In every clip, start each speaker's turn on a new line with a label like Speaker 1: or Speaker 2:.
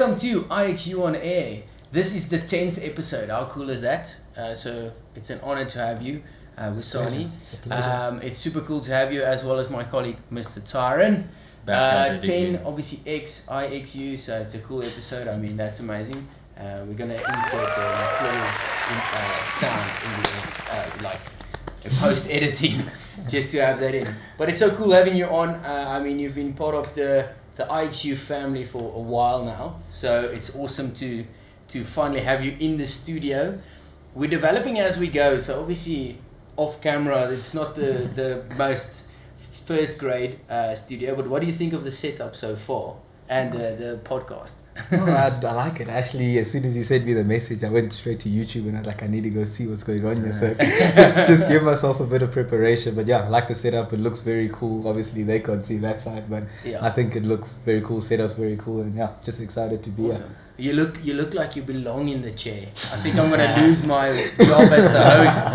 Speaker 1: Welcome to IXU On Air. This is the 10th episode. How cool is that? So it's an honor to have you, Wisani.
Speaker 2: It's a pleasure.
Speaker 1: It's super cool to have you, as well as my colleague, Mr. Tyron. 10, obviously IXU, so it's a cool episode. I mean, that's amazing. We're going to insert applause sound in the, like post-editing just to have that in. But it's so cool having you on. I mean, you've been part of the IXU family for a while now, so it's awesome to finally have you in the studio. We're developing as we go, so obviously off camera it's not the most first grade studio, but what do you think of the setup so far and the podcast?
Speaker 2: I like it. Actually, as soon as you sent me the message, I went straight to YouTube and I was like, I need to go see what's going on here. So just give myself a bit of preparation. But yeah, I like the setup. It looks very cool. Obviously, they can't see that side, but yeah. I think it looks very cool. Setup's very cool, and yeah, just excited to be
Speaker 1: awesome. Here. You look like you belong in the chair. I think I'm gonna lose my job as the host.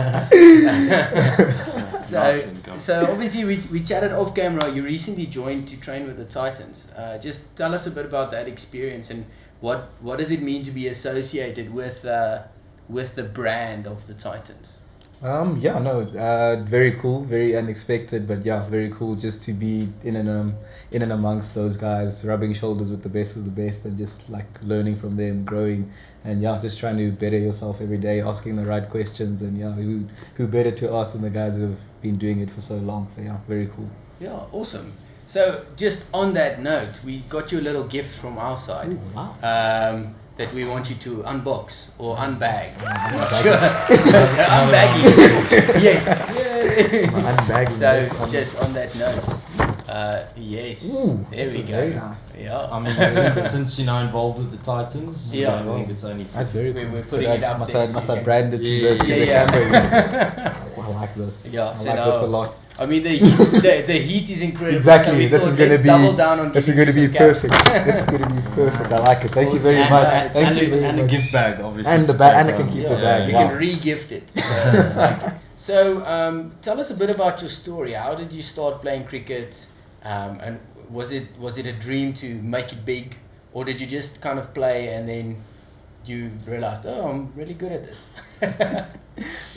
Speaker 1: So obviously we chatted off camera. You recently joined to train with the Titans. Just tell us a bit about that experience and what does it mean to be associated with the brand of the Titans?
Speaker 2: Very cool, very unexpected, but yeah, very cool just to be in and amongst those guys, rubbing shoulders with the best of the best, and just like learning from them, growing, and yeah, just trying to better yourself every day, asking the right questions, and yeah, who better to ask than the guys who have been doing it for so long? So yeah, very cool.
Speaker 1: Yeah, awesome. So just on that note, we got you a little gift from our side.
Speaker 2: Ooh, wow.
Speaker 1: That we want you to unbox or unbag. I'm not sure. Unbagging. Yes.
Speaker 2: Unbagging.
Speaker 1: So just on that note, yes.
Speaker 2: Ooh,
Speaker 1: there we go.
Speaker 2: Very nice.
Speaker 1: Yeah.
Speaker 3: I mean, since you're now involved with the Titans,
Speaker 1: yeah.
Speaker 3: I think it's only.
Speaker 2: That's very cool.
Speaker 1: We're putting it up there.
Speaker 2: Must I brand it to the camera? I like this.
Speaker 1: Yeah.
Speaker 2: I like this a lot.
Speaker 1: I mean, the heat is incredible.
Speaker 2: Exactly.
Speaker 1: So
Speaker 2: this is going to be perfect. This is going to be perfect. I like it. Thank you very much. Thank you very much.
Speaker 3: And a gift bag, obviously.
Speaker 2: And the bag, and I can keep the bag.
Speaker 1: You can re-gift it. So tell us a bit about your story. How did you start playing cricket? And was it a dream to make it big, or did you just kind of play and then you realized, oh, I'm really good at this?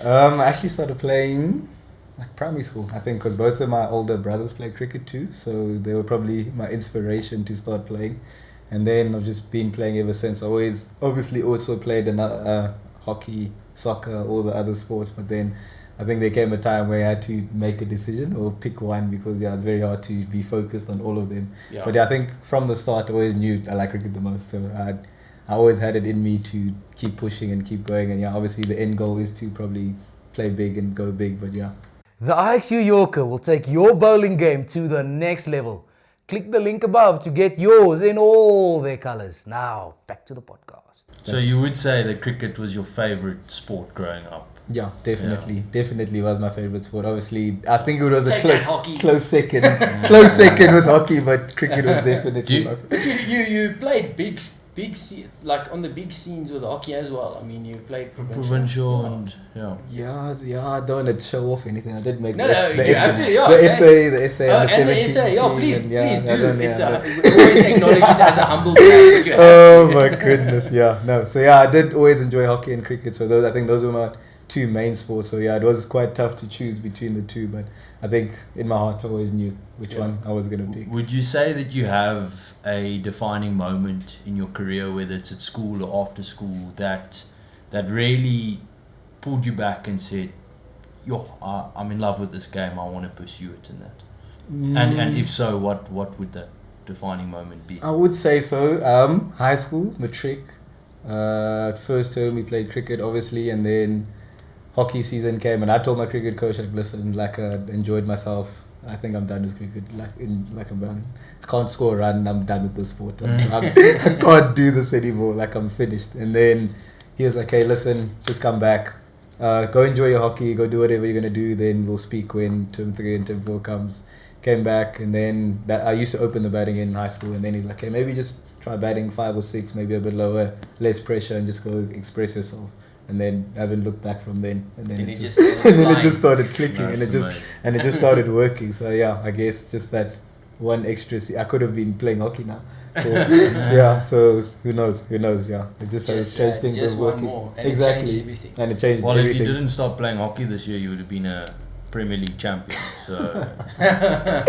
Speaker 2: I actually started playing like primary school, I think, because both of my older brothers play cricket too, so they were probably my inspiration to start playing. And then I've just been playing ever since. I obviously also played hockey, soccer, all the other sports, but then I think there came a time where I had to make a decision or pick one, because it's very hard to be focused on all of them.
Speaker 1: Yeah.
Speaker 2: But I think from the start I always knew I like cricket the most, so I always had it in me to keep pushing and keep going. And yeah, obviously the end goal is to probably play big and go big, but yeah.
Speaker 4: The IXU Yorker will take your bowling game to the next level. Click the link above to get yours in all their colours. Now, back to the podcast.
Speaker 3: So you would say that cricket was your favourite sport growing up?
Speaker 2: Yeah, definitely. Yeah. Definitely was my favourite sport. Obviously, I think it was a close second. Close second with hockey, but cricket was definitely my favourite.
Speaker 1: You played big like on the big scenes with hockey as well. I mean, you played
Speaker 3: provincial and
Speaker 2: yeah. I don't want to show off anything. I did make
Speaker 1: the
Speaker 2: essay,
Speaker 1: and the essay. Yeah, please do. We always acknowledge it as a humble brag.
Speaker 2: Oh my goodness, yeah. No, so yeah, I did always enjoy hockey and cricket. So I think those were my two main sports. So yeah, it was quite tough to choose between the two, but I think in my heart I always knew which one I was going to pick.
Speaker 3: Would you say that you have a defining moment in your career, whether it's at school or after school, that really pulled you back and said, I'm in love with this game, I want to pursue it in that? And if so, what would that defining moment be?
Speaker 2: I would say so. High school, matric. First term we played cricket, obviously, and then hockey season came, and I told my cricket coach, like, listen, like, I enjoyed myself. I think I'm done with cricket. I'm done. I can't score a run. I'm done with the sport. I can't do this anymore. Like, I'm finished. And then he was like, hey, listen, just come back. Go enjoy your hockey. Go do whatever you're going to do. Then we'll speak when term 3 and term 4 comes. Came back, and then I used to open the batting in high school. And then he's like, hey, maybe just try batting 5 or 6, maybe a bit lower, less pressure, and just go express yourself. And then I haven't looked back from then. And then it just started clicking, and it just started working. So yeah, I guess just that one extra. I could have been playing hockey now, Yeah, so who knows? Yeah, it just has changed things
Speaker 1: just
Speaker 2: of
Speaker 1: one
Speaker 2: working.
Speaker 1: more, and
Speaker 2: Exactly.
Speaker 1: it changed everything.
Speaker 2: And it changed
Speaker 3: Well,
Speaker 2: everything.
Speaker 3: if you didn't start playing hockey this year, you would have been a Premier League champion. So
Speaker 1: I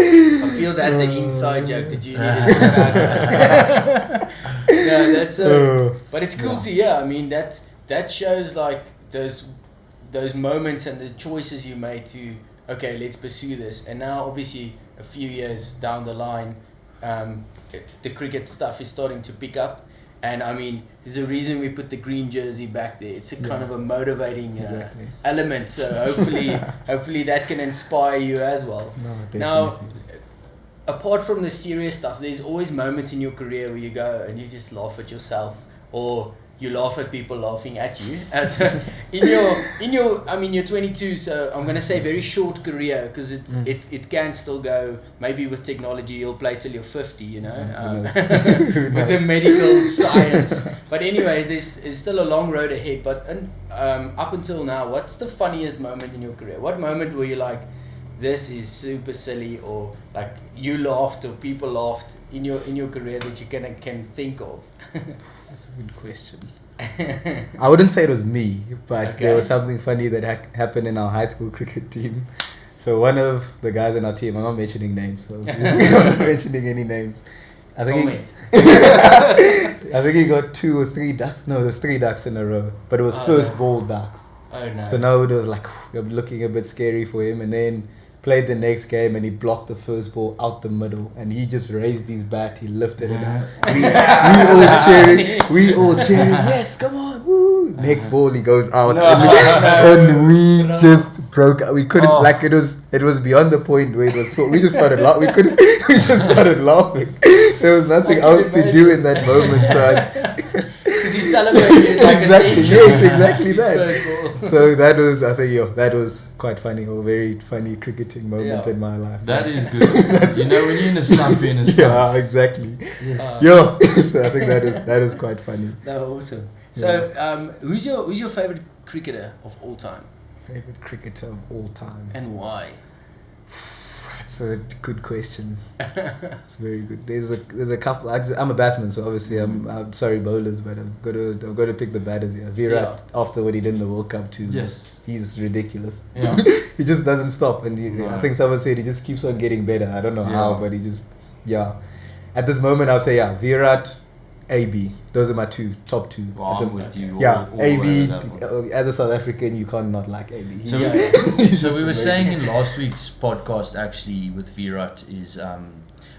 Speaker 1: feel that's an inside joke that you need to sort out, guys. No, that's but it's cool to hear. I mean, that shows like those moments and the choices you made to, okay, let's pursue this. And now obviously a few years down the line, the cricket stuff is starting to pick up. And I mean, there's a reason we put the green jersey back there. It's a kind of a motivating element. So hopefully that can inspire you as well.
Speaker 2: No, definitely.
Speaker 1: Now, apart from the serious stuff, there's always moments in your career where you go and you just laugh at yourself, or you laugh at people laughing at you. As I mean, you're 22, so I'm gonna say very short career, because it can still go. Maybe with technology, you'll play till you're 50, you know, with the medical science. But anyway, there's still a long road ahead. But up until now, what's the funniest moment in your career? What moment were you like, this is super silly, or like you laughed or people laughed in your career that you can think of?
Speaker 2: That's a good question. I wouldn't say it was me, but there was something funny that happened in our high school cricket team. So one of the guys in our team, I'm not mentioning names, so I'm not mentioning any names. I think he got 2 or 3 ducks. No, it was 3 ducks in a row, but it was first ball ducks.
Speaker 1: Oh no!
Speaker 2: So now it was like looking a bit scary for him, and then played the next game and he blocked the first ball out the middle, and he just raised his bat, he lifted it up. We all cheering, yes, come on, woo! Next ball he goes out, and we just broke out. We couldn't, like, it was beyond the point where it was so, we just started laughing. We just started laughing. There was nothing else to do in that moment, so
Speaker 1: because he celebrated like
Speaker 2: exactly,
Speaker 1: a
Speaker 2: yes, exactly that.
Speaker 1: That.
Speaker 2: So that was, I think, that was quite funny, a very funny cricketing moment in my life.
Speaker 3: That is good. You know, when you're in a slump, you're in a slump.
Speaker 2: Yeah, exactly. So I think that is quite funny.
Speaker 1: That was awesome. So, who's your favorite cricketer of all time?
Speaker 2: Favorite cricketer of all time,
Speaker 1: and why?
Speaker 2: That's a good question. It's very good. There's a couple. I'm a batsman, so obviously I'm sorry bowlers, but I've got to pick the batters here. Virat, after what he did in the World Cup too, he's ridiculous. Yeah. He just doesn't stop, and I think someone said he just keeps on getting better. I don't know how, but he just At this moment, I'll say Virat, AB. Those are my top two.
Speaker 3: Well, I'm with you.
Speaker 2: All AB. As a South African, you can't not like AB.
Speaker 3: So we were saying in last week's podcast, actually, with Virat, is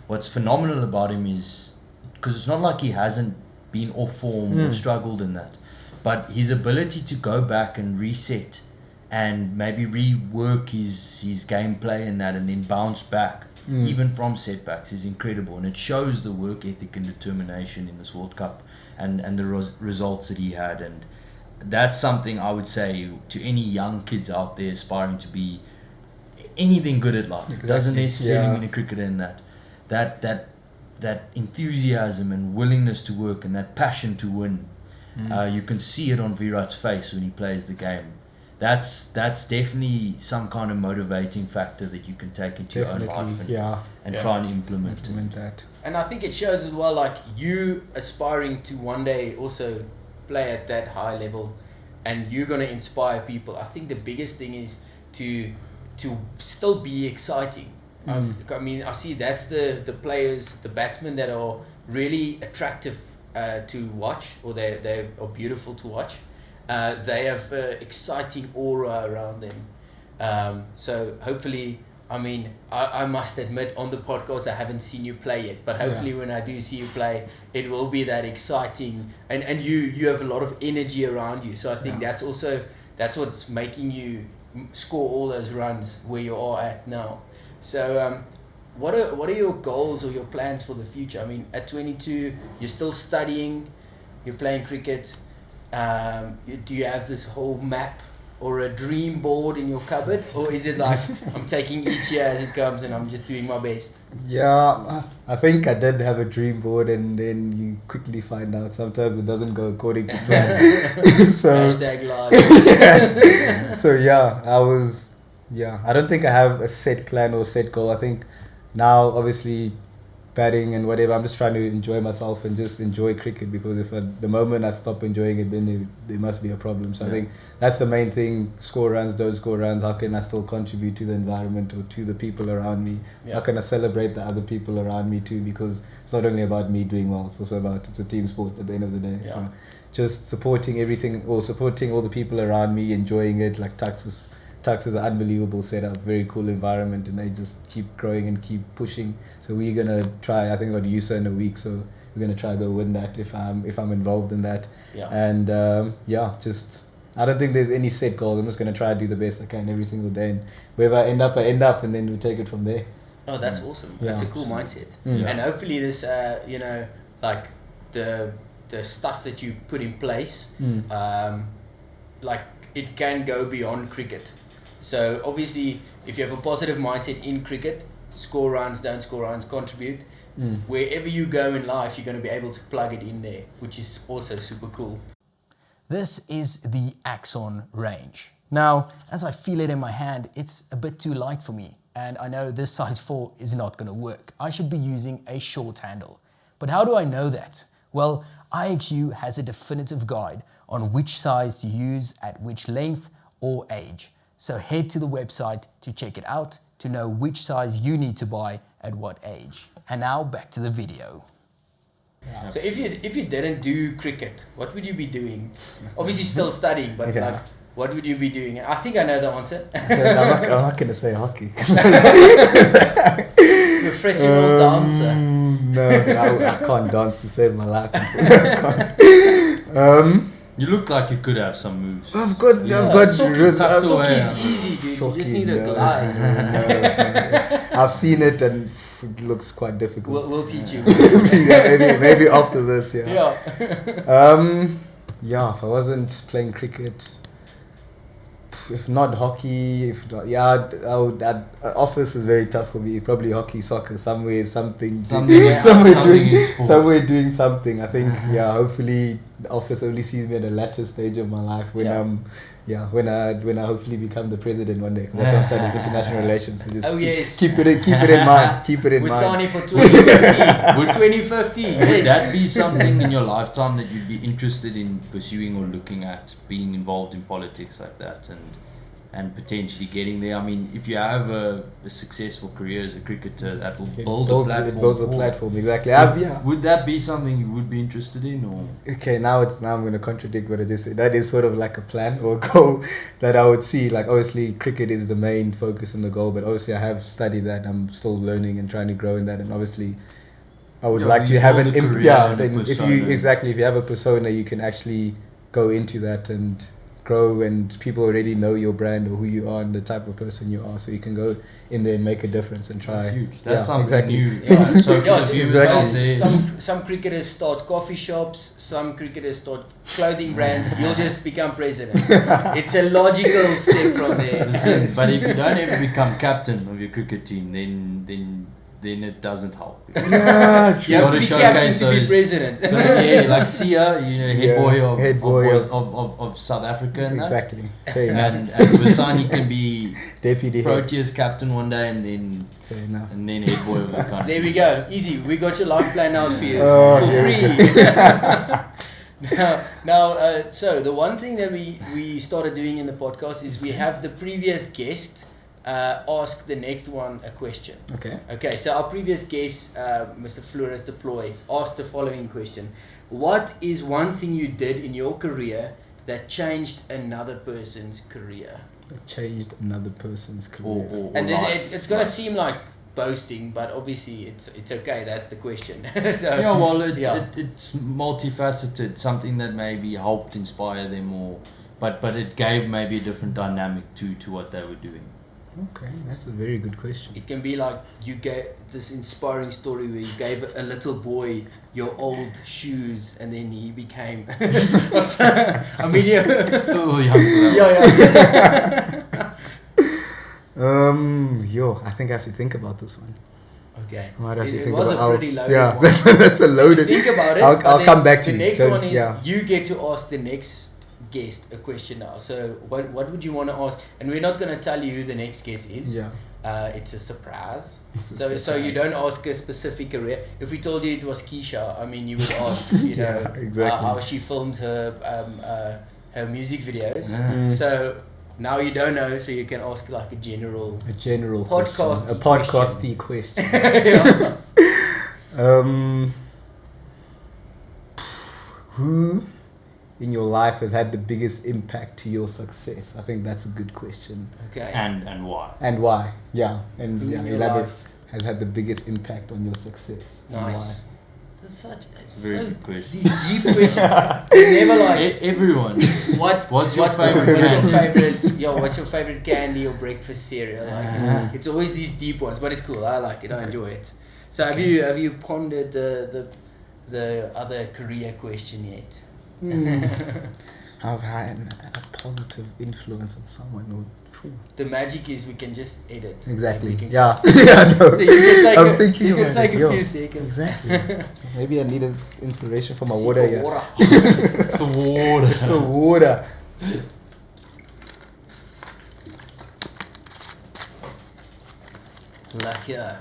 Speaker 3: what's phenomenal about him is, because it's not like he hasn't been off form or struggled in that, but his ability to go back and reset and maybe rework his gameplay and that, and then bounce back even from setbacks, is incredible, and it shows the work ethic and determination in this World Cup and the results that he had. And that's something I would say to any young kids out there aspiring to be anything good at life. Exactly. It doesn't necessarily mean a cricketer in that enthusiasm and willingness to work and that passion to win. You can see it on Virat's face when he plays the game. That's definitely some kind of motivating factor that you can take into your own life and try and implement
Speaker 2: that.
Speaker 1: And I think it shows as well, like, you aspiring to one day also play at that high level, and you're going to inspire people. I think the biggest thing is to still be exciting. I mean, I see that's the players, the batsmen that are really attractive to watch, or they are beautiful to watch. They have exciting aura around them. So hopefully, I mean, I must admit on the podcast I haven't seen you play yet, but hopefully when I do see you play, it will be that exciting, and you have a lot of energy around you. So I think that's what's making you score all those runs where you are at now. So what are your goals or your plans for the future? I mean, at 22, you're still studying, you're playing cricket. Do you have this whole map or a dream board in your cupboard, or is it like I'm taking each year as it comes and I'm just doing my best?
Speaker 2: Yeah, I think I did have a dream board, and then you quickly find out sometimes it doesn't go according to plan. So
Speaker 1: hashtag lies.
Speaker 2: Yes. So I don't think I have a set plan or set goal. I think now, obviously, batting and whatever. I'm just trying to enjoy myself and just enjoy cricket, because if the moment I stop enjoying it, then there must be a problem. So I think that's the main thing. Score runs, don't score runs. How can I still contribute to the environment or to the people around me? How can I celebrate the other people around me too? Because it's not only about me doing well, it's also it's a team sport at the end of the day. So just supporting everything, or supporting all the people around me, enjoying it. Like Tux is an unbelievable setup, very cool environment, and they just keep growing and keep pushing. So we're gonna try. I think about USA in a week, so we're gonna try to go win that if I'm involved in that. And just I don't think there's any set goal. I'm just gonna try to do the best I can every single day, and wherever I end up, and then we take it from there.
Speaker 1: Oh, that's awesome. That's a cool mindset. And hopefully this, like the stuff that you put in place, like it can go beyond cricket. So obviously, if you have a positive mindset in cricket, score runs, don't score runs, contribute. Wherever you go in life, you're going to be able to plug it in there, which is also super cool. This is the Axon range. Now, as I feel it in my hand, it's a bit too light for me. And I know this size 4 is not going to work. I should be using a short handle. But how do I know that? Well, IXU has a definitive guide on which size to use at which length or age. So head to the website to check it out to know which size you need to buy at what age. And now back to the video. So if you didn't do cricket, what would you be doing? Obviously still studying, but like, what would you be doing? I think I know the answer.
Speaker 2: I'm not going to say hockey.
Speaker 1: Professional dancer.
Speaker 2: No, I can't dance to save my life.
Speaker 3: You look like you could have some moves.
Speaker 2: I've got
Speaker 1: Socky is easy, dude. You just need a glide.
Speaker 2: I've seen it and it looks quite difficult.
Speaker 1: We'll teach you.
Speaker 2: maybe after this, if I wasn't playing cricket, if not hockey, office is very tough for me. Probably hockey, soccer, somewhere doing something. I think hopefully the office only sees me at the latter stage of my life when when I hopefully become the president one day. Because that's why I'm studying international relations. So just keep it in mind. Keep it in mind.
Speaker 1: Wisani for 2050. Would 2050?
Speaker 3: Would that be something in your lifetime that you'd be interested in pursuing or looking at, being involved in politics like that and potentially getting there? I mean, if you have a successful career as a cricketer, that will build a platform.
Speaker 2: It builds a platform, exactly.
Speaker 3: Would that be something you would be interested in? Or?
Speaker 2: Okay, now I'm going to contradict what I just said. That is sort of like a plan or a goal that I would see. Like, obviously, cricket is the main focus and the goal, but obviously I have studied that. I'm still learning and trying to grow in that, and obviously I would like to have if you have a persona, you can actually go into that and grow, and people already know your brand or who you are and the type of person you are, so you can go in there and make a difference and try.
Speaker 3: That's huge. That's something new.
Speaker 1: Some cricketers start coffee shops, some cricketers start clothing brands. You'll just become president. It's a logical step from there.
Speaker 3: Listen, but if you don't ever become captain of your cricket team, then it doesn't help.
Speaker 1: You have to be captain to be president.
Speaker 3: Like Sia, head boy of South Africa. And
Speaker 2: exactly.
Speaker 3: And Wisani can be
Speaker 2: deputy
Speaker 3: Proteas captain one day, and then head boy of the country.
Speaker 1: There we go. Easy. We got your life plan out for you for free. So the one thing that we started doing in the podcast is we have the previous guest ask the next one a question. Okay, so our previous guest, Mr. Flores Deploy, asked the following question: what is one thing you did in your career that changed another person's career? And it's gonna seem like boasting, but obviously it's okay. That's the question. So
Speaker 3: it's multifaceted. Something that maybe helped inspire them, but it gave maybe a different dynamic to what they were doing.
Speaker 2: Okay, that's a very good question.
Speaker 1: It can be like you get this inspiring story where you gave a little boy your old shoes and then he became still
Speaker 3: young.
Speaker 2: I think I have to think about this one.
Speaker 1: Okay.
Speaker 2: It
Speaker 1: was a pretty loaded one.
Speaker 2: That's a loaded.
Speaker 1: Think about it.
Speaker 2: I'll come back to you.
Speaker 1: The next one is you get to ask the next guest a question now. So what would you want to ask? And we're not going to tell you who the next guest is. it's a surprise.
Speaker 2: It's a
Speaker 1: So you
Speaker 2: surprise.
Speaker 1: don't ask a specific career. If we told you it was Keisha, I mean, you would ask, you know,
Speaker 2: Yeah, exactly.
Speaker 1: how she filmed her music videos.
Speaker 3: Yeah.
Speaker 1: So now you don't know, so you can ask like a general.
Speaker 2: Podcasty
Speaker 1: Podcasty
Speaker 2: question.
Speaker 1: Yeah.
Speaker 2: Who in your life has had the biggest impact to your success? I think that's a good question.
Speaker 1: Okay.
Speaker 3: And why?
Speaker 2: And why? Yeah, and
Speaker 1: Who
Speaker 2: yeah,
Speaker 1: in your
Speaker 2: elaborate.
Speaker 1: life?
Speaker 2: Has had the biggest impact on your success. and
Speaker 1: Nice. That's such. It's
Speaker 3: Very
Speaker 1: so
Speaker 3: good question.
Speaker 1: these deep questions. You never like.
Speaker 3: Everyone.
Speaker 1: What's
Speaker 3: your favorite candy?
Speaker 1: What's your favorite candy or breakfast cereal? Like, it's always these deep ones, but it's cool. I like it. I enjoy it. So have you pondered the other career question yet?
Speaker 2: Have had a positive influence on someone who.
Speaker 1: The magic is we can just edit.
Speaker 2: Exactly.
Speaker 1: Like we can-
Speaker 2: Yeah. Yeah. No.
Speaker 1: So you can take
Speaker 2: I'm thinking
Speaker 1: you can
Speaker 2: about
Speaker 1: take
Speaker 2: it.
Speaker 1: a
Speaker 2: Yo,
Speaker 1: few seconds.
Speaker 2: Exactly. Maybe I need inspiration for my
Speaker 1: Sip
Speaker 2: water
Speaker 1: of
Speaker 2: here.
Speaker 1: water.
Speaker 3: It's the water.
Speaker 2: It's the water.
Speaker 1: Like yeah.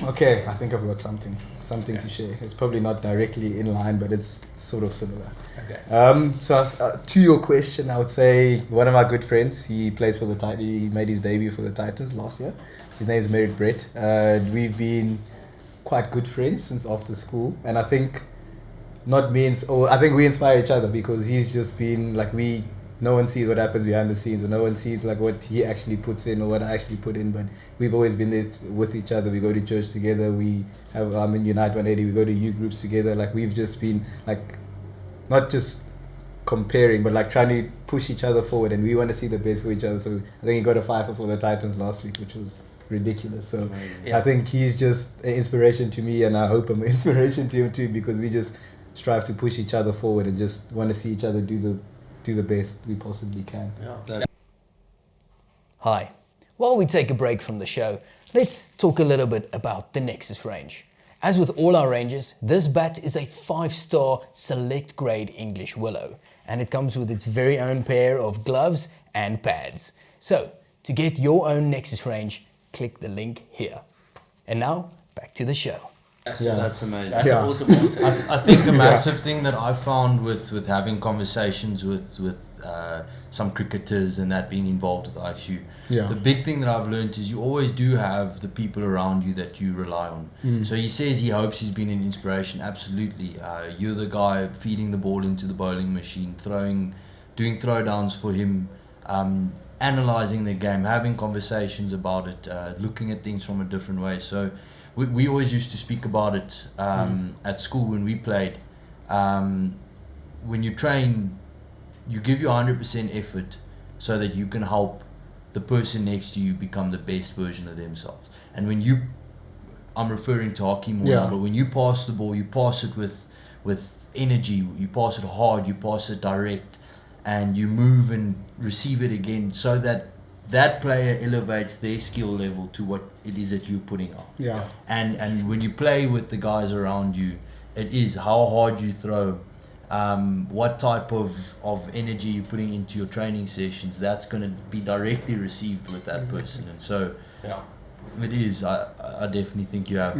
Speaker 2: Okay, I think I've got something to share. It's probably not directly in line, but it's sort of similar.
Speaker 1: Okay.
Speaker 2: So to your question, I would say one of my good friends, he plays for the Titans. He made his debut for the Titans last year. His name is Merritt Brett. We've been quite good friends since after school, and I think I think we inspire each other because he's just been like no one sees what happens behind the scenes, or no one sees like what he actually puts in or what I actually put in, but we've always been there with each other. We go to church together, we have in Unite 180, we go to youth groups together. Like we've just been like not just comparing, but like trying to push each other forward, and we want to see the best for each other. So I think he got a 5 for the Titans last week, which was ridiculous. So
Speaker 1: Yeah.
Speaker 2: I think he's just an inspiration to me, and I hope I'm an inspiration to him too, because we just strive to push each other forward and just want to see each other do the best we possibly can.
Speaker 1: Yeah.
Speaker 4: Hi. While we take a break from the show, let's talk a little bit about the Nexus range. As with all our ranges, this bat is a 5-star select grade English willow, and it comes with its very own pair of gloves and pads. So, to get your own Nexus range, click the link here. And now, back to the show.
Speaker 3: That's amazing.
Speaker 1: That's
Speaker 2: Yeah.
Speaker 1: an awesome answer.
Speaker 3: I think the massive thing that I found with having conversations with some cricketers and that being involved with IXU,
Speaker 2: Yeah.
Speaker 3: the big thing that I've learned is you always do have the people around you that you rely on. So he says he hopes he's been an inspiration. Absolutely. You're the guy feeding the ball into the bowling machine, doing throwdowns for him, analysing the game, having conversations about it, looking at things from a different way. So we always used to speak about it at school when we played. When you train, you give your 100% effort so that you can help the person next to you become the best version of themselves. And when I'm referring to hockey more now, but when you pass the ball, you pass it with energy, you pass it hard, you pass it direct, and you move and receive it again so that that player elevates their skill level to what it is that you're putting out.
Speaker 2: Yeah.
Speaker 3: And when you play with the guys around you, it is how hard you throw, what type of energy you're putting into your training sessions, that's going to be directly received with that person. And so
Speaker 1: Yeah.
Speaker 3: it is, I definitely think you have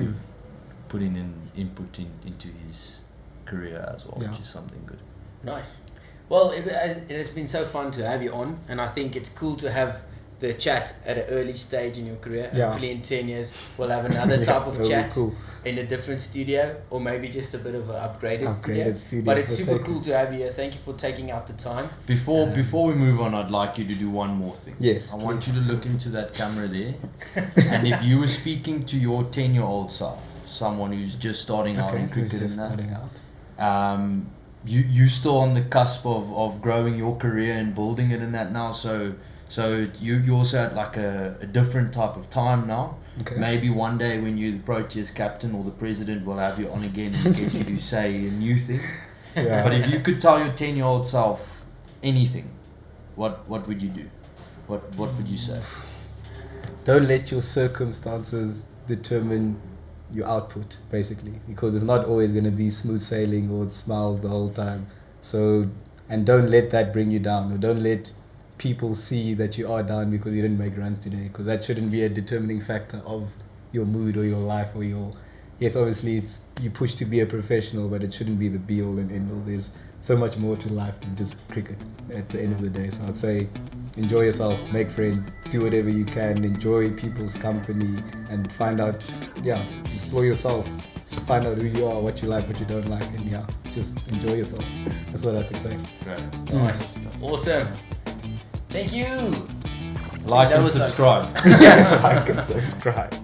Speaker 3: putting in input into his career as well, which is something good.
Speaker 1: Nice. Well, it has been so fun to have you on, and I think it's cool to have the chat at an early stage in your career.
Speaker 2: Yeah.
Speaker 1: Hopefully in 10 years we'll have another type of
Speaker 2: that'll be
Speaker 1: chat
Speaker 2: cool.
Speaker 1: in a different studio, or maybe just a bit of an upgraded studio.
Speaker 2: studio.
Speaker 1: But it's
Speaker 2: We'll
Speaker 1: super
Speaker 2: take
Speaker 1: cool to have you here. Thank you for taking out the time.
Speaker 3: Before we move on, I'd like you to do one more thing.
Speaker 2: Yes,
Speaker 3: I want you to look into that camera there, and if you were speaking to your 10-year-old self, someone who's just starting out in cricket and that, you're still on the cusp of growing your career and building it in that now. So you're also at like a different type of time now.
Speaker 2: Okay.
Speaker 3: Maybe one day when you're the Proteas captain or the president, will have you on again and get you to say a new thing.
Speaker 2: Yeah.
Speaker 3: But if you could tell your 10-year-old self anything, what would you do? What would you say?
Speaker 2: Don't let your circumstances determine your output, basically, because it's not always going to be smooth sailing or smiles the whole time. So, and don't let that bring you down, or don't let people see that you are down because you didn't make runs today, because that shouldn't be a determining factor of your mood or your life or your... Yes, obviously it's you push to be a professional, but it shouldn't be the be all and end all. There's so much more to life than just cricket at the end of the day. So I'd say enjoy yourself, make friends, do whatever you can, enjoy people's company, and find out, explore yourself. Just find out who you are, what you like, what you don't like, and just enjoy yourself. That's what I could say.
Speaker 3: Great.
Speaker 1: Nice. Awesome. Thank you.
Speaker 3: Like
Speaker 1: That
Speaker 3: and
Speaker 1: was
Speaker 3: subscribe.
Speaker 2: Like and subscribe.